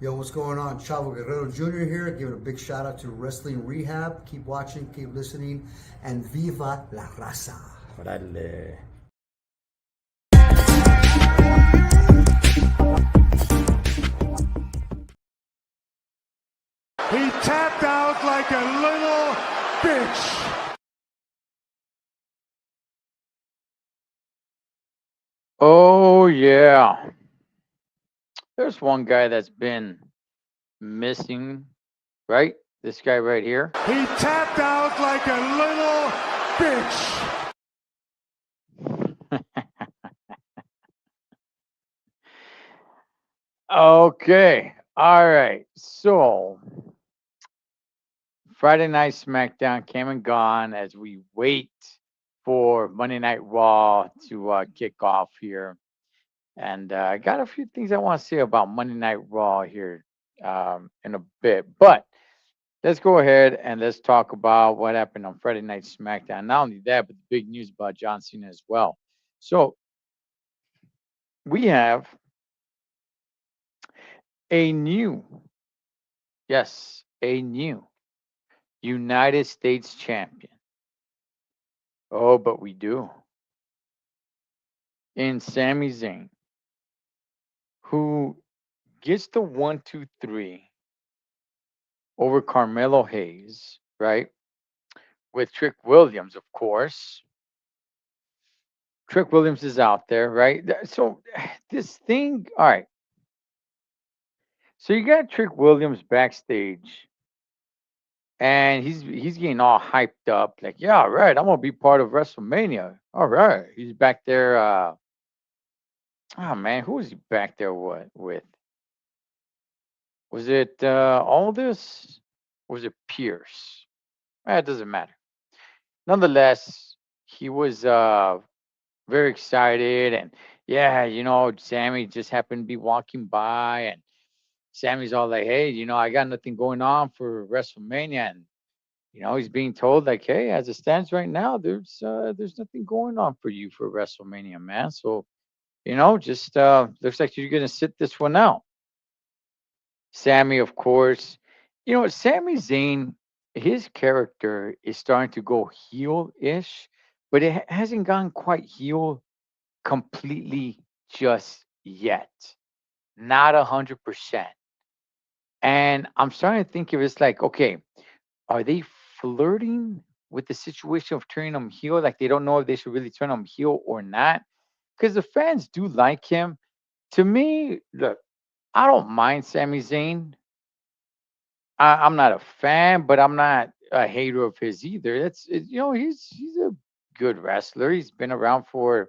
Yo, what's going on? Chavo Guerrero Jr. here, giving a big shout out to Wrestling Rehab. Keep watching, keep listening, and viva la raza. Órale. He tapped out like a little bitch. Oh, yeah. There's one guy that's been missing, right? This guy right here. He tapped out like a little bitch. Okay. All right. So, Friday Night SmackDown came and gone as we wait for Monday Night Raw to kick off here. And I got a few things I want to say about Monday Night Raw here in a bit. But let's go ahead and let's talk about what happened on Friday Night SmackDown. Not only that, but the big news about John Cena as well. So we have a new, yes, a new United States champion. Oh, but we do. In Sami Zayn, who gets the 1, 2, 3 over Carmelo Hayes, right? With Trick Williams, of course. Trick Williams is out there, right? So this thing, all right. So you got Trick Williams backstage, and he's getting all hyped up, like, yeah, all right, I'm gonna be part of WrestleMania. All right, he's back there. Oh man, who was he back there with? Was it Aldis? Or was it Pierce? It doesn't matter. Nonetheless, he was very excited, and yeah, Sammy just happened to be walking by, and Sammy's all like, hey, I got nothing going on for WrestleMania, and he's being told like, hey, as it stands right now, there's nothing going on for you for WrestleMania, man. So just looks like you're gonna sit this one out. Sammy, of course, Sammy Zayn, his character is starting to go heel-ish, but it hasn't gone quite heel completely just yet. Not 100%. And I'm starting to think of it's like, okay, are they flirting with the situation of turning him heel? Like they don't know if they should really turn him heel or not. Because the fans do like him. To me, look, I don't mind Sami Zayn. I'm not a fan, but I'm not a hater of his either. He's a good wrestler. He's been around for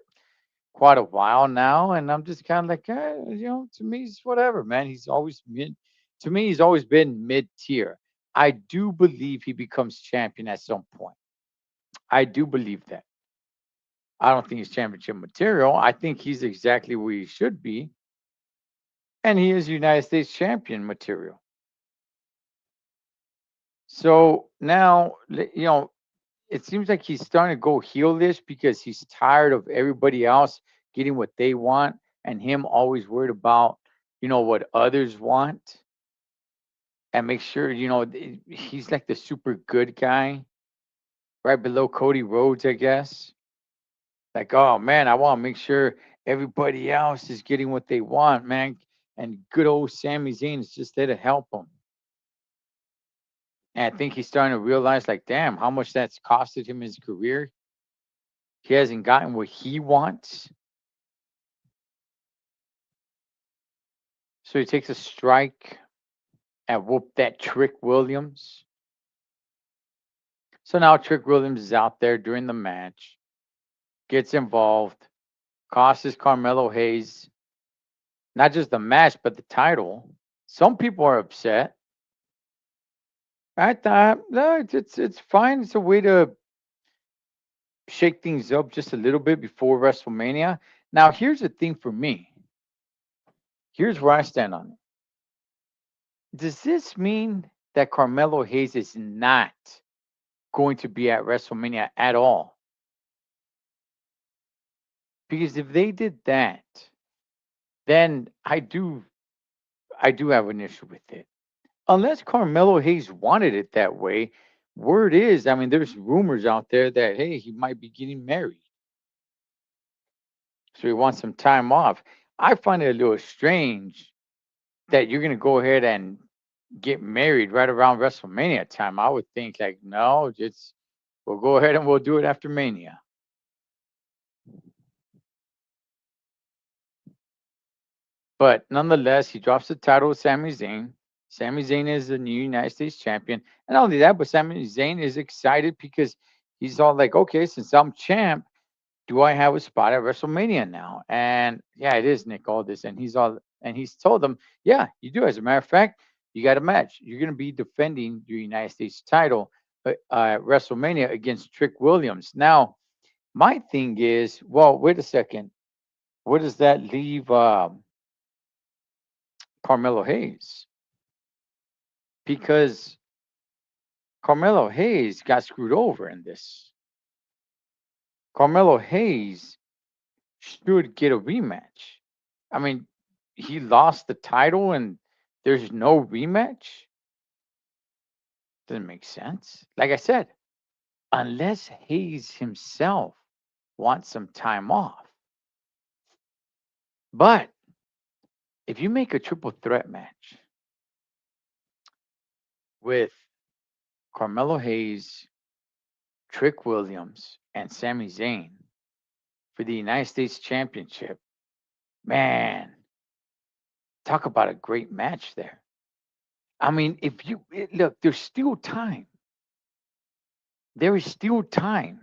quite a while now, and I'm just kind of like, to me, it's whatever, man. He's always mid. To me, he's always been mid tier. I do believe he becomes champion at some point. I do believe that. I don't think he's championship material. I think he's exactly where he should be, and he is United States champion material. So now, it seems like he's starting to go heelish because he's tired of everybody else getting what they want and him always worried about, what others want and make sure, he's like the super good guy right below Cody Rhodes, I guess. Like, oh man, I want to make sure everybody else is getting what they want, man. And good old Sami Zayn is just there to help them. And I think he's starting to realize, like, damn, how much that's costed him his career. He hasn't gotten what he wants. So he takes a strike and whoop that Trick Williams. So now Trick Williams is out there during the match, gets involved, costs Carmelo Hayes not just the match, but the title. Some people are upset. I thought, no, it's fine. It's a way to shake things up just a little bit before WrestleMania. Now, here's the thing for me. Here's where I stand on it. Does this mean that Carmelo Hayes is not going to be at WrestleMania at all? Because if they did that, then I do have an issue with it. Unless Carmelo Hayes wanted it that way, word is, I mean, there's rumors out there that, hey, he might be getting married. So he wants some time off. I find it a little strange that you're going to go ahead and get married right around WrestleMania time. I would think, like, no, just we'll go ahead and we'll do it after Mania. But nonetheless, he drops the title with Sami Zayn. Sami Zayn is the new United States champion. And not only that, but Sami Zayn is excited because he's all like, okay, since I'm champ, do I have a spot at WrestleMania now? And yeah, it is Nick Aldis. And he's told them, yeah, you do. As a matter of fact, you got a match. You're going to be defending your United States title at WrestleMania against Trick Williams. Now, my thing is, well, wait a second. Where does that leave Carmelo Hayes? Because Carmelo Hayes got screwed over in this. Carmelo Hayes should get a rematch. I mean, he lost the title and there's no rematch. Doesn't make sense. Like I said, unless Hayes himself wants some time off. But if you make a triple threat match with Carmelo Hayes, Trick Williams, and Sami Zayn for the United States Championship, man, talk about a great match there. I mean, look, there's still time. There is still time.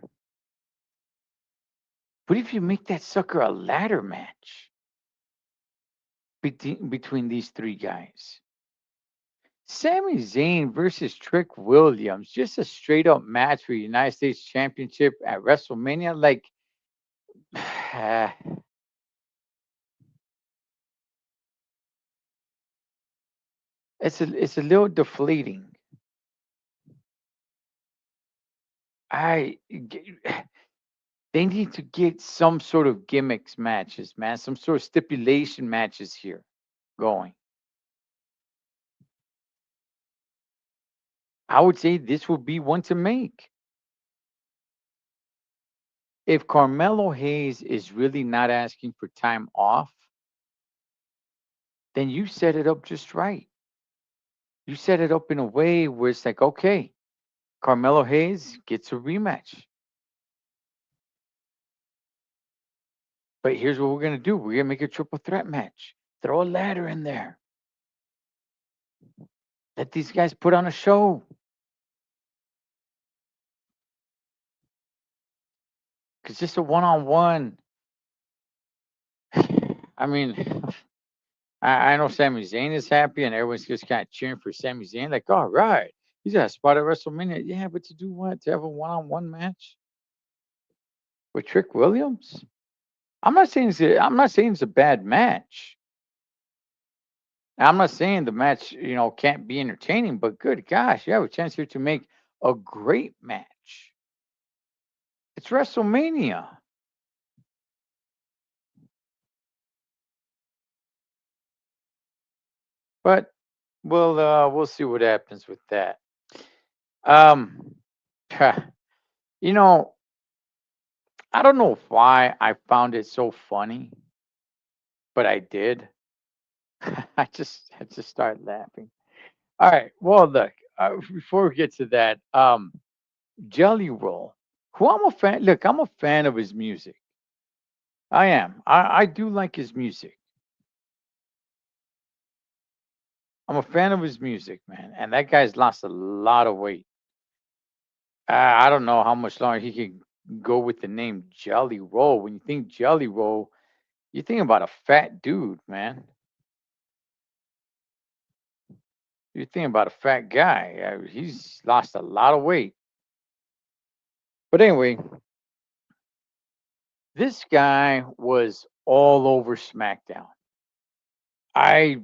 But if you make that sucker a ladder match between these three guys, Sami Zayn versus Trick Williams, just a straight up match for the United States Championship at WrestleMania, like, it's a little deflating. I they need to get some sort of gimmicks matches, man, some sort of stipulation matches here going. I would say this would be one to make. If Carmelo Hayes is really not asking for time off, then you set it up just right. You set it up in a way where it's like, okay, Carmelo Hayes gets a rematch. But here's what we're going to do, we're going to make a triple threat match. Throw a ladder in there. Let these guys put on a show. Because just a one on one, I mean, I know Sami Zayn is happy and everyone's just kind of cheering for Sami Zayn, like, all right, he's got a spot at WrestleMania. Yeah, but to do what? To have a one on one match with Trick Williams? I'm not saying it's a bad match. I'm not saying the match, can't be entertaining, but good gosh, you have a chance here to make a great match. It's WrestleMania. But we'll see what happens with that. Um you know, I don't know why I found it so funny, but I did. I just started laughing. All right. Well, look, before we get to that, Jelly Roll, who I'm a fan. Look, I'm a fan of his music. I am. I do like his music. I'm a fan of his music, man. And that guy's lost a lot of weight. I don't know how much longer he can go with the name Jelly Roll. When you think Jelly Roll, you think about a fat dude, man. You're thinking about a fat guy. He's lost a lot of weight. But anyway, this guy was all over SmackDown. I,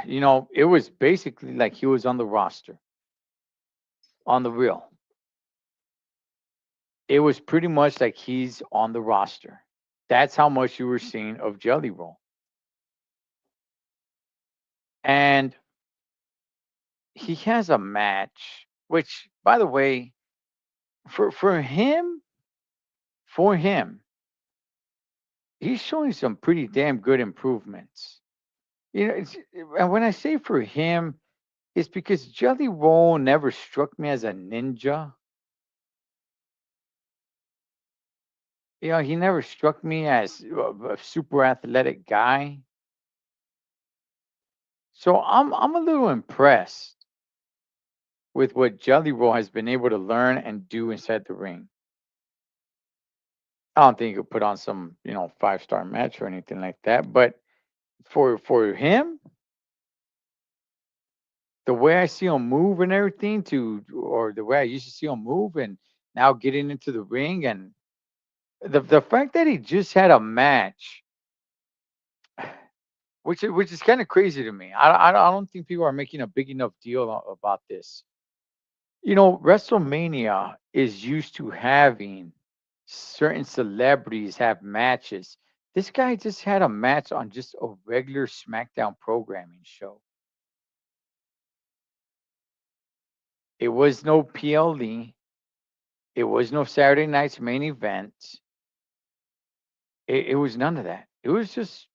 it was basically like he was on the roster, on the real. It was pretty much like he's on the roster. That's how much you were seeing of Jelly Roll. And he has a match, which, by the way, for him, he's showing some pretty damn good improvements. And when I say for him, it's because Jelly Roll never struck me as a ninja. He never struck me as a super athletic guy. So I'm a little impressed with what Jelly Roll has been able to learn and do inside the ring. I don't think he could put on some, 5-star match or anything like that. But for him, the way I see him move and everything or the way I used to see him move and now getting into the ring and the fact that he just had a match, which is kind of crazy to me. I don't think people are making a big enough deal about this. WrestleMania is used to having certain celebrities have matches. This guy just had a match on just a regular SmackDown programming show. It was no PLE. It was no Saturday night's main event. It was none of that. It was just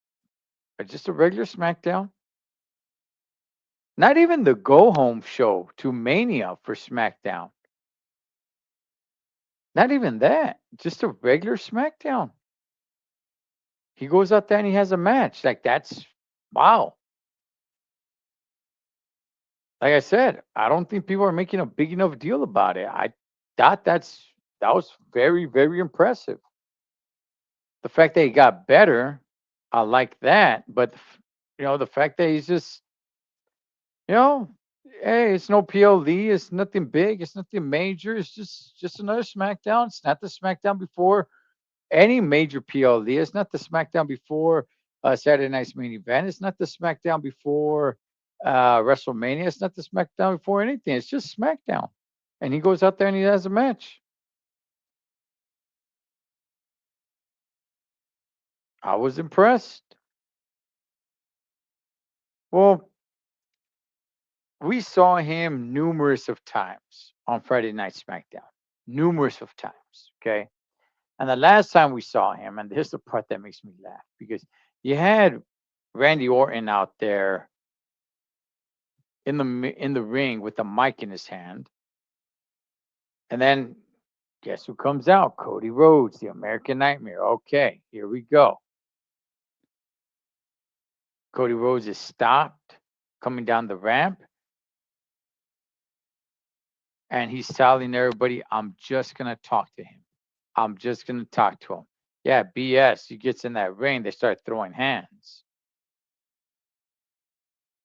a regular SmackDown. Not even the go home show to Mania for SmackDown. Not even that. Just a regular SmackDown. He goes out there and he has a match. Like that's wow. Like I said, I don't think people are making a big enough deal about it. I thought that was very, very impressive. The fact that he got better, I like that. But the fact that he's just, you know, hey, it's no PLD, it's nothing big, it's nothing major. It's just another SmackDown. It's not the SmackDown before any major PLD. It's not the SmackDown before Saturday Night's main event. It's not the SmackDown before WrestleMania. It's not the SmackDown before anything. It's just SmackDown. And he goes out there and he has a match. I was impressed. Well, we saw him numerous of times on Friday Night SmackDown. Numerous of times. Okay. And the last time we saw him, and here's the part that makes me laugh because you had Randy Orton out there in the ring with the mic in his hand, and then guess who comes out? Cody Rhodes, the American Nightmare. Okay, here we go. Cody Rhodes is stopped coming down the ramp, and he's telling everybody, "I'm just gonna talk to him. I'm just gonna talk to him." Yeah, BS. He gets in that ring, they start throwing hands.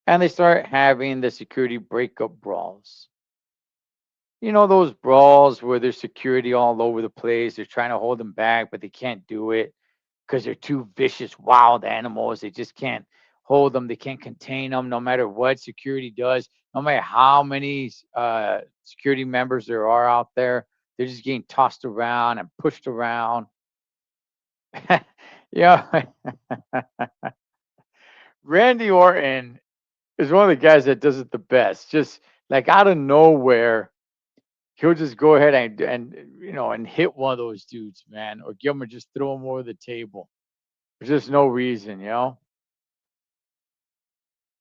And they start having the security breakup brawls. Those brawls where there's security all over the place. They're trying to hold them back, but they can't do it because they're two vicious, wild animals. They just can't hold them. They can't contain them no matter what security does, no matter how many security members there are out there. They're just getting tossed around and pushed around. yeah. Randy Orton is one of the guys that does it the best. Just like out of nowhere, he'll just go ahead and hit one of those dudes, man, or give him or just throw him over the table. There's just no reason.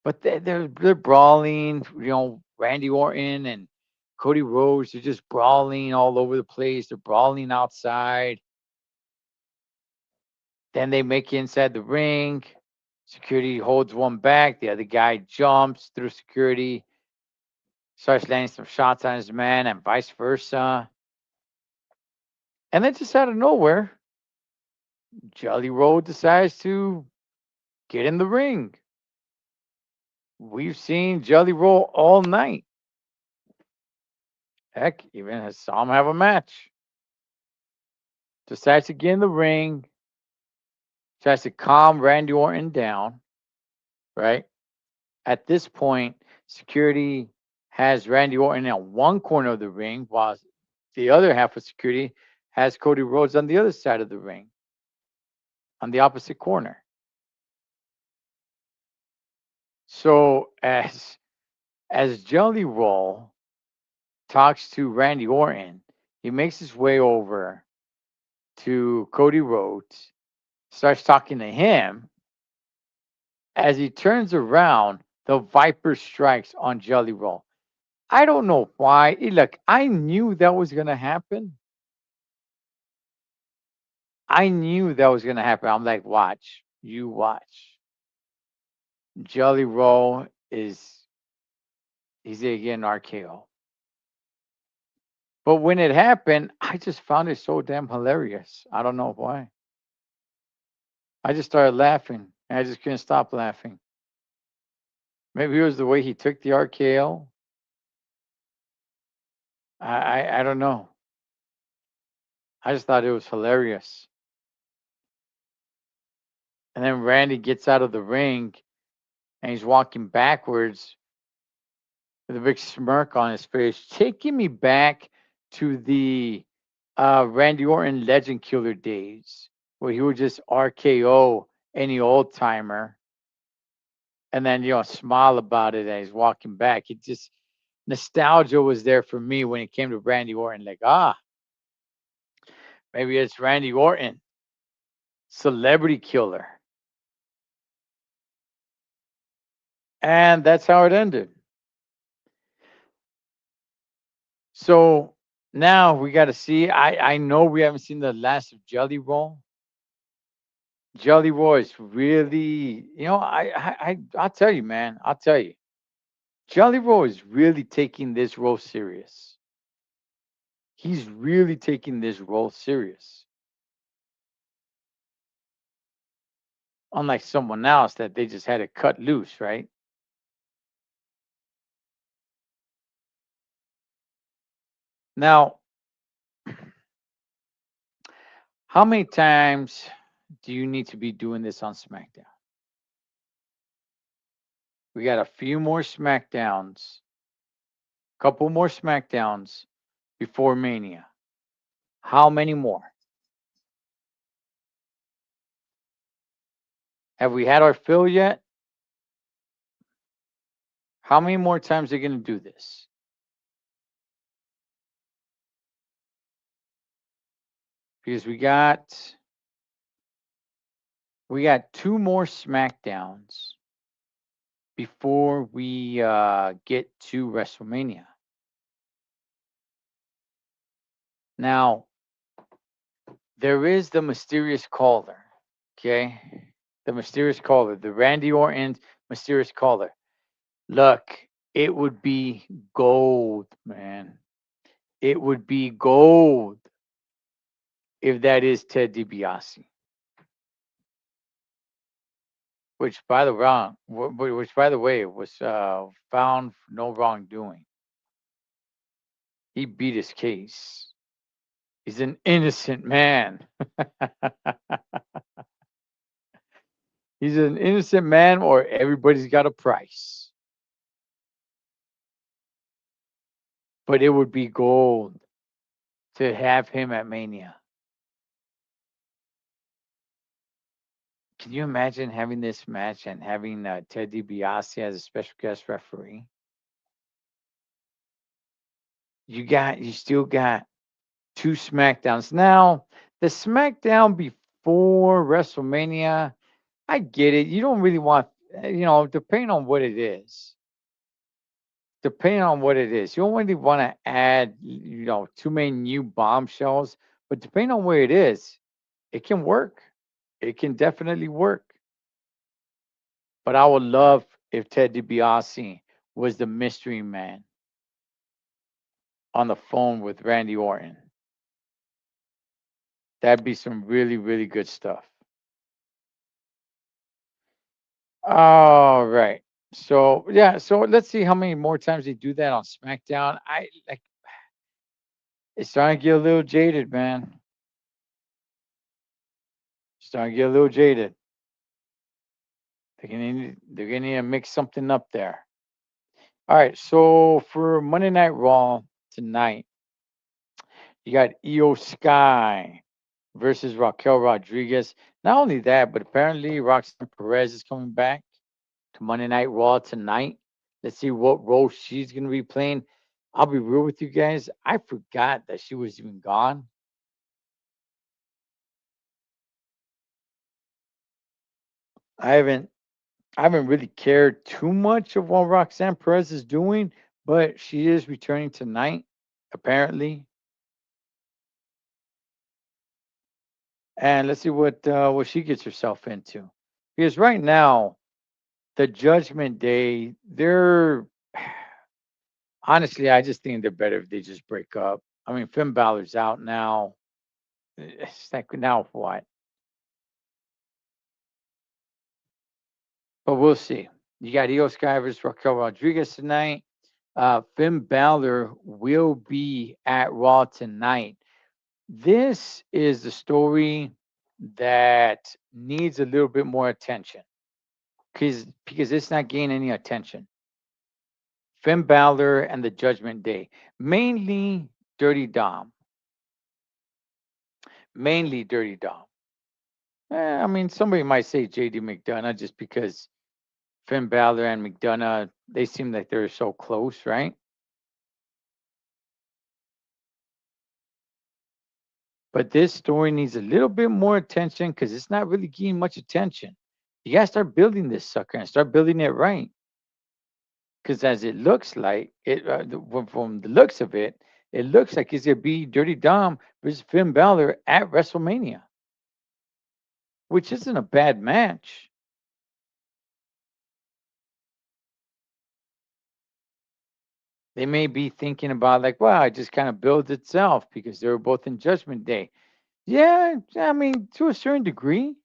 But they're brawling. Randy Orton and Cody Rhodes. They're just brawling all over the place. They're brawling outside. Then they make it inside the ring. Security holds one back. The other guy jumps through security, starts landing some shots on his man, and vice versa. And then just out of nowhere, Jelly Roll decides to get in the ring. We've seen Jelly Roll all night. Heck, even saw him have a match. Decides to get in the ring. Tries to calm Randy Orton down. Right? At this point, security has Randy Orton in one corner of the ring, while the other half of security has Cody Rhodes on the other side of the ring, on the opposite corner. So as Jelly Roll talks to Randy Orton, he makes his way over to Cody Rhodes, starts talking to him. As he turns around, the Viper strikes on Jelly Roll. I don't know why. Look, I knew that was gonna happen. I knew that was gonna happen. I'm like, watch, you watch. Jelly Roll is he's gonna get an RKO. But when it happened, I just found it so damn hilarious. I don't know why. I just started laughing. And I just couldn't stop laughing. Maybe it was the way he took the RKO. I don't know. I just thought it was hilarious. And then Randy gets out of the ring and he's walking backwards with a big smirk on his face, taking me back to the Randy Orton Legend Killer days where he would just RKO any old timer and then smile about it as he's walking back. It just nostalgia was there for me when it came to Randy Orton. Like, maybe it's Randy Orton, celebrity killer, and that's how it ended. So now we got to see. I know we haven't seen the last of Jelly Roll. Jelly Roll is really, I'll tell you, man. I'll tell you, Jelly Roll is really taking this role serious. He's really taking this role serious. Unlike someone else that they just had to cut loose, right? Now, how many times do you need to be doing this on SmackDown? We got a few more SmackDowns, couple more SmackDowns before Mania. How many more? Have we had our fill yet? How many more times are they going to do this? Because we got two more SmackDowns before we get to WrestleMania. Now, there is the mysterious caller, okay? The mysterious caller, the Randy Orton mysterious caller. Look, it would be gold, man. It would be gold if that is Ted DiBiase. Which by the way was found for no wrongdoing. He beat his case. He's an innocent man. He's an innocent man, or everybody's got a price. But it would be gold to have him at Mania. Can you imagine having this match and having Ted DiBiase as a special guest referee? You still got two SmackDowns now. The SmackDown before WrestleMania, I get it. You don't really want, depending on what it is. Depending on what it is, you don't really want to add, too many new bombshells. But depending on where it is, it can work. It can definitely work. But I would love if Ted DiBiase was the mystery man on the phone with Randy Orton. That'd be some really, really good stuff. All right. So yeah, so let's see how many more times they do that on SmackDown. I like it's starting to get a little jaded, man. Starting to get a little jaded. They're gonna need to mix something up there. All right, so for Monday Night Raw tonight, you got Io Sky versus Raquel Rodriguez. Not only that, but apparently Roxanne Perez is coming back. to Monday Night Raw tonight. Let's see what role she's going to be playing. I'll be real with you guys. I forgot that she was even gone. I haven't I haven't really cared too much of what Roxanne Perez is doing, but she is returning tonight, apparently. And let's see what she gets herself into. Because right now, the Judgment Day, they're honestly, I just think they're better if they just break up. I mean, Finn Balor's out now. It's like now what? But we'll see. You got Io Sky versus Raquel Rodriguez tonight. Finn Balor will be at Raw tonight. This is the story that needs a little bit more attention because it's not gaining any attention. Finn Balor and the Judgment Day, mainly Dirty Dom, mainly Dirty Dom. I mean, somebody might say JD McDonough just because Finn Balor and McDonough, they seem like they're so close, right? But this story needs a little bit more attention because it's not really getting much attention. You gotta start building this sucker and start building it right. Because as it looks like, from the looks of it, it looks like it's gonna be Dirty Dom versus Finn Balor at WrestleMania, which isn't a bad match. They may be thinking about like, well, it just kind of builds itself because they were both in Judgment Day. Yeah, I mean, to a certain degree,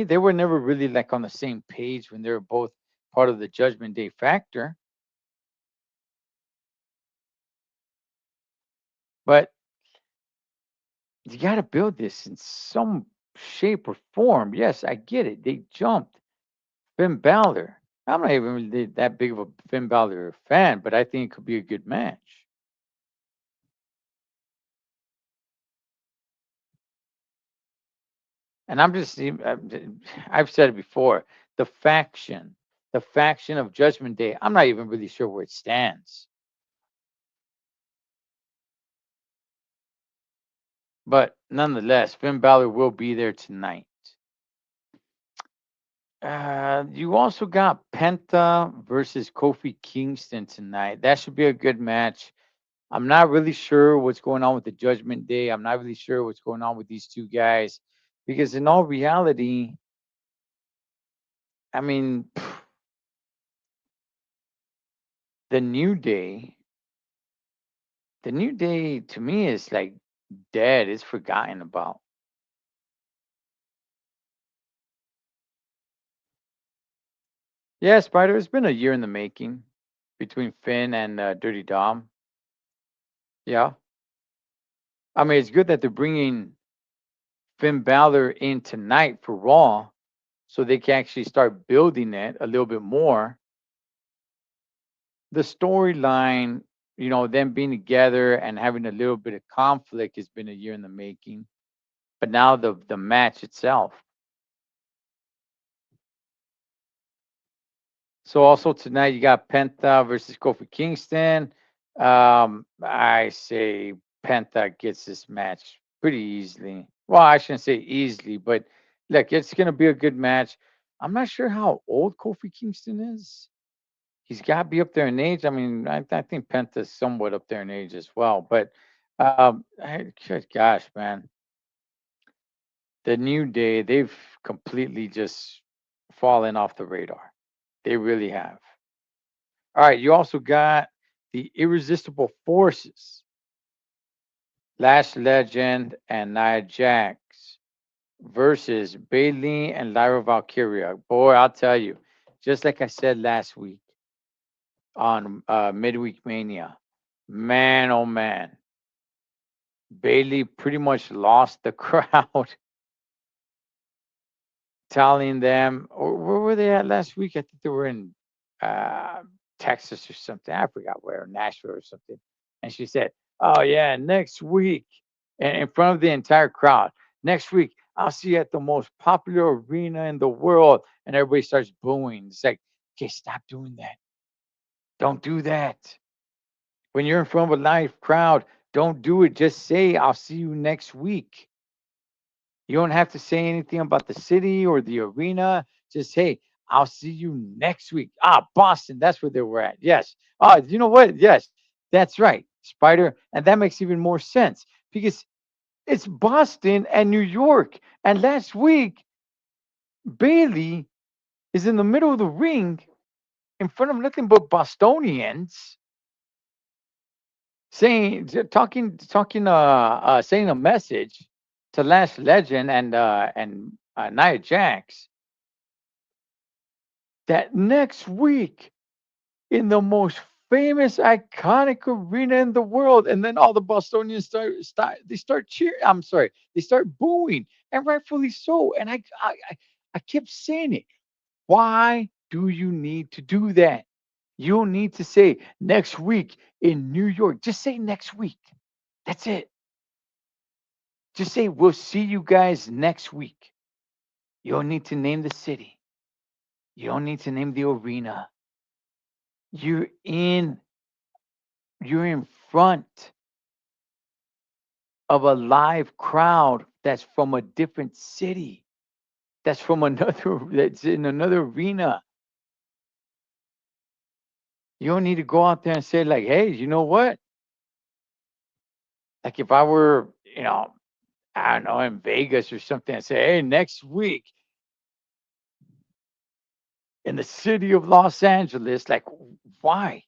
they were never really like on the same page when they were both part of the Judgment Day factor. But you got to build this in some shape or form. Yes, I get it. They jumped Finn Balor. I'm not even really that big of a Finn Balor fan, but I think it could be a good match. And I've said it before. The faction, the faction of Judgment Day. I'm not even really sure where it stands, but nonetheless, Finn Balor will be there tonight. You also got Penta versus Kofi Kingston tonight. That should be a good match. I'm not really sure what's going on with the Judgment Day. I'm not really sure what's going on with these two guys because, in all reality, I mean, the New Day, the New Day to me is like dead. It's forgotten about. Yeah, Spider, it's been a year in the making between Finn and Dirty Dom. Yeah. I mean, it's good that they're bringing Finn Balor in tonight for Raw so they can actually start building it a little bit more. The storyline, them being together and having a little bit of conflict has been a year in the making. But now the match itself. So also tonight you got Penta versus Kofi Kingston. I say Penta gets this match pretty easily. Well, I shouldn't say easily, but look, it's gonna be a good match. I'm not sure how old Kofi Kingston is. He's got to be up there in age. I mean, I think Penta's somewhat up there in age as well. But good gosh, man, the New Day, they've completely just fallen off the radar. They really have. All right, you also got the Irresistible Forces, Lash Legend and Nia Jax versus Bailey and Lyra Valkyria. Boy, I'll tell you, just like I said last week on Midweek Mania, man, oh man, Bailey pretty much lost the crowd, telling them, or where were they at last week? I think they were in uh, Texas or something. I forgot where, Nashville or something. And she said, "Oh yeah, next week," and in front of the entire crowd. Next week, I'll see you at the most popular arena in the world. And everybody starts booing. It's like, okay, stop doing that. Don't do that. When you're in front of a live crowd, don't do it. Just say, I'll see you next week. You don't have to say anything about the city or the arena. Just, hey, I'll see you next week. Ah, Boston, that's where they were at. Yes. Ah, you know what? Yes, that's right, Spider. And that makes even more sense because it's Boston and New York. And last week, Bailey is in the middle of the ring in front of nothing but Bostonians saying, saying a message to Lash Legend and Nia Jax that next week in the most famous, iconic arena in the world, and then all the Bostonians start cheering. I'm sorry, they start booing, and rightfully so. And I kept saying it. Why do you need to do that? You don't need to say next week in New York. Just say next week. That's it. Just say we'll see you guys next week. You don't need to name the city. You don't need to name the arena. You're in you're in front of a live crowd that's from a different city. That's from another that's in another arena. You don't need to go out there and say like, "Hey, you know what? Like if I were, I don't know, in Vegas or something, and say, hey, next week in the city of Los Angeles, like why?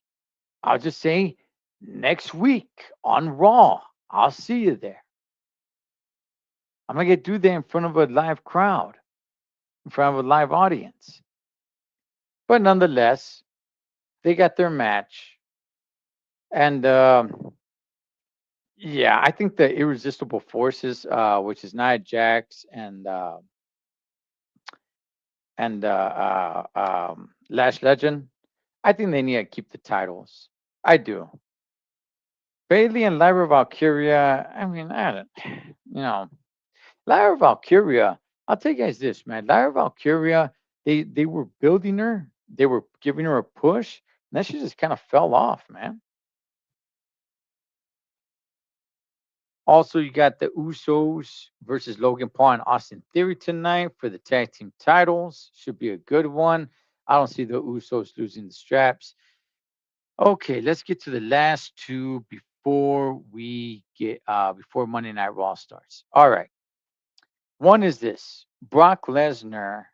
I'll just say next week on Raw. I'll see you there. I'm gonna get do that in front of a live crowd, in front of a live audience. But nonetheless, they got their match, and yeah, I think the irresistible forces, which is Nia Jax and Lash Legend, I think they need to keep the titles. I do. Bailey and Lyra Valkyria. I mean, I don't, Lyra Valkyria. I'll tell you guys this, man. Lyra Valkyria. They were building her. They were giving her a push, and then she just kind of fell off, man. Also, you got the Usos versus Logan Paul and Austin Theory tonight for the tag team titles. Should be a good one. I don't see the Usos losing the straps. Okay, let's get to the last two before Monday Night Raw starts. All right. One is this. Brock Lesnar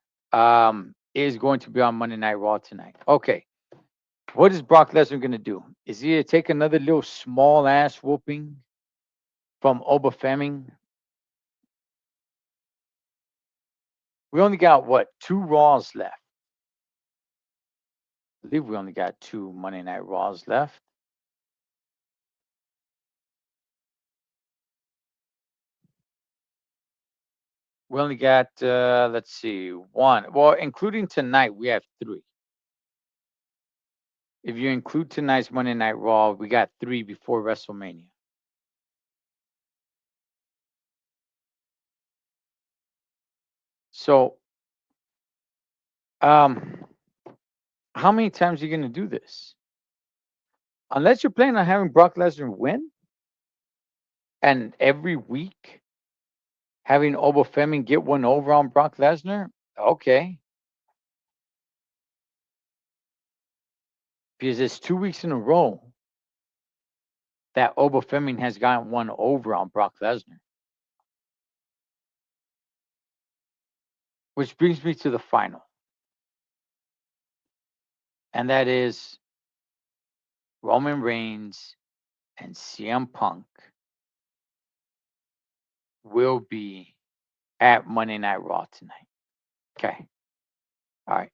is going to be on Monday Night Raw tonight. Okay. What is Brock Lesnar going to do? Is he going to take another little small ass whooping from Oba Fleming? We only got what? Two Raws left. I believe we only got two Monday Night Raws left. We only got, let's see, one. Well, including tonight, we have three. If you include tonight's Monday Night Raw, we got three before WrestleMania. So, um, how many times are you going to do this? Unless you're planning on having Brock Lesnar win, and every week having Oba Fleming get one over on Brock Lesnar, okay. Because it's 2 weeks in a row that Oba Fleming has gotten one over on Brock Lesnar. Which brings me to the final. And that is Roman Reigns and CM Punk will be at Monday Night Raw tonight. Okay. All right.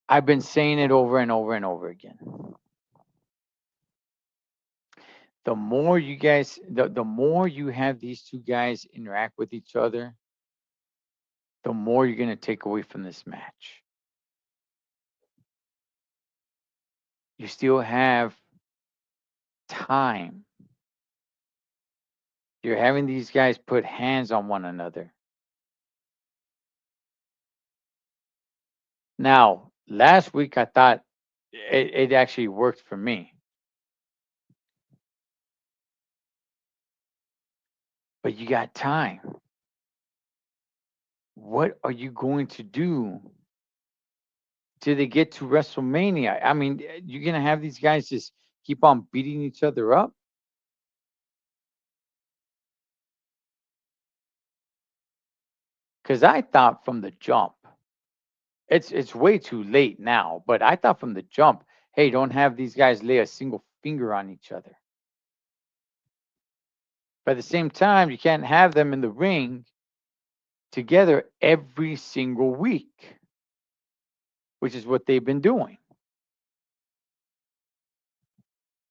I've been saying it over and over and over again. The more you guys, the more you have these two guys interact with each other, the more you're going to take away from this match. You still have time. You're having these guys put hands on one another. Now, last week I thought it actually worked for me. But you got time. What are you going to do till they get to WrestleMania? I mean, you're going to have these guys just keep on beating each other up? Because I thought from the jump, it's way too late now, but I thought from the jump, hey, don't have these guys lay a single finger on each other. But at the same time, you can't have them in the ring together every single week, which is what they've been doing.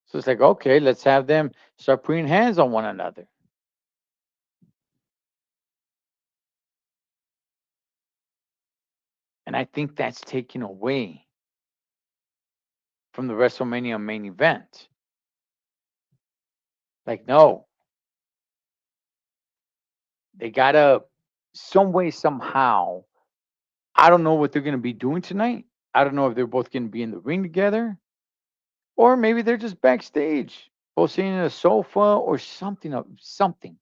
So it's like, okay, let's have them start putting hands on one another. And I think that's taken away from the WrestleMania main event. Like, no, they gotta some way, somehow. I don't know what they're gonna be doing tonight. I don't know if they're both gonna be in the ring together, or maybe they're just backstage, both sitting in a sofa or something. Something.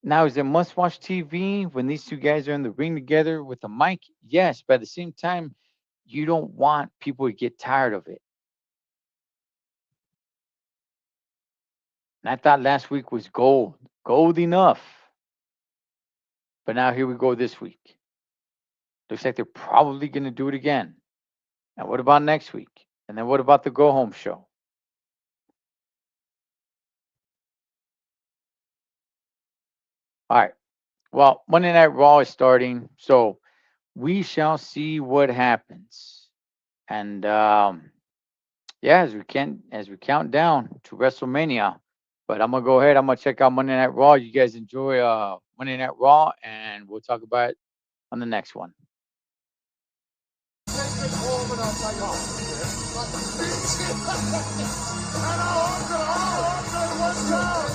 Now, is it must-watch TV when these two guys are in the ring together with a mic? Yes, but at the same time, you don't want people to get tired of it. And I thought last week was gold enough. But now here we go this week. Looks like they're probably going to do it again. And what about next week? And then what about the go home show? All right. Well, Monday Night Raw is starting, so we shall see what happens. And yeah, as we count down to WrestleMania. But I'm gonna go ahead. I'm gonna check out Monday Night Raw. You guys enjoy Monday Night Raw, and we'll talk about it on the next one. And I hope that